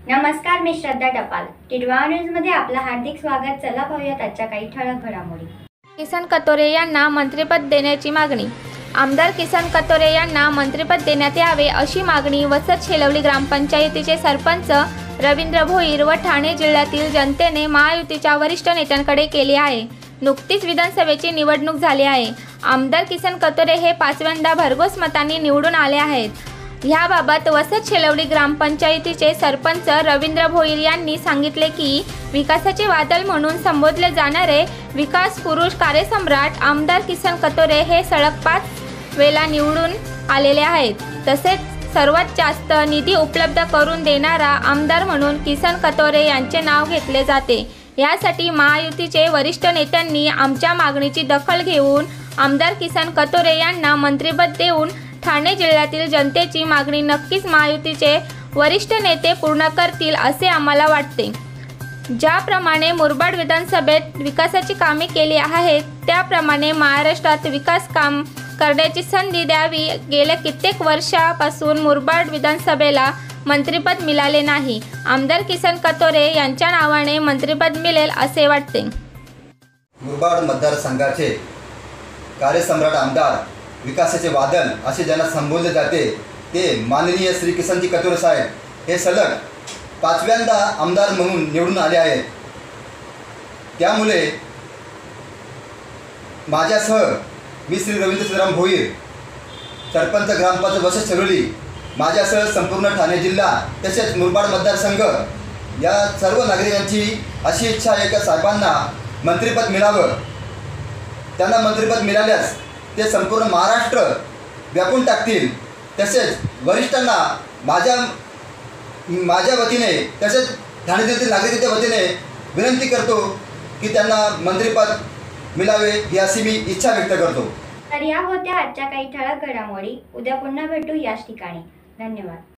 नमस्कार, मी श्रद्धा टपाल. टिडवा न्यूज मध्ये आपलं हार्दिक स्वागत. चला पाहूयात आजच्या काही ठळक घडामोडी. किसन कथोरे यांना मंत्रिपद देण्याची मागणी. आमदार किसन कथोरे यांना मंत्रिपद देण्यात यावे अशी मागणी वसत शेलवली ग्रामपंचायतीचे सरपंच रवींद्र भोईर व ठाणे जिल्ह्यातील जनतेने महायुतीच्या वरिष्ठ नेत्यांकडे केली आहे. नुकतीच विधानसभेची निवडणूक झाली आहे. आमदार किसन कथोरे हे 5व्यांदा भरघोस मतांनी निवडून आले आहेत. याबाबत वसत शेलवली ग्रामपंचायतीचे सरपंच रवींद्र भोईर यांनी सांगितले की विकासाचे वादळ म्हणून संबोधले जाणारे विकास पुरुष कार्यसम्राट आमदार किसन कथोरे हे सलग 5 वेळा निवडून आलेले आहेत. तसेच सर्वात जास्त निधी उपलब्ध करून देणारा आमदार म्हणून किसन कथोरे यांचे नाव घेतले जाते. यासाठी महायुतीचे वरिष्ठ नेत्यांनी आमच्या मागणीची दखल घेऊन आमदार किसन कथोरे यांना मंत्रिपद देऊन ठाणे जिल्ह्यातील जनतेची मागणी नक्कीच महायुतीचे वरिष्ठ नेते पूर्ण करतील असे आम्हाला वाटते. ज्याप्रमाणे मुरबाड विधानसभेत विकासाची कामे केली आहेत त्याप्रमाणे महाराष्ट्रात विकास काम करण्याची संधी द्यावी. गेल्या कित्येक वर्षापासून मुरबाड विधानसभेला मंत्रिपद मिळाले नाही. आमदार किसन कथोरे यांच्या नावाने मंत्रिपद मिळेल असे वाटते. मुरबाड मतदारसंघाचे कार्यसम्राट आमदार, विकासाचे वादळ असे ज्यांना संबोधले जाते ते माननीय श्री किसनजी कथोरे साहेब हे सलग 5व्यांदा आमदार म्हणून निवडून आले आहेत. त्यामुळे माझ्यासह मी श्री रवींद्र श्रीराम भोईर, सरपंच ग्रामपंचायत वसत शेलवली, माझ्यासह संपूर्ण ठाणे जिल्हा तसेच मुरबाड मतदारसंघ या सर्व नागरिकांची अशी इच्छा आहे की साहेबांना मंत्रिपद मिळावं. त्यांना मंत्रिपद मिळाल्यास ते संपूर्ण महाराष्ट्र व्यापून टाकतील. तसेच वरिष्ठांना माझ्या वतीने तसेच ठाणे जिल्ह्यातील नागरिकांच्या वतीने विनंती करतो की त्यांना मंत्रिपद मिळावे ही अशी मी इच्छा व्यक्त करतो. तर या होत्या आजच्या काही ठळक घडामोडी. उद्या पुन्हा भेटू याच ठिकाणी. धन्यवाद.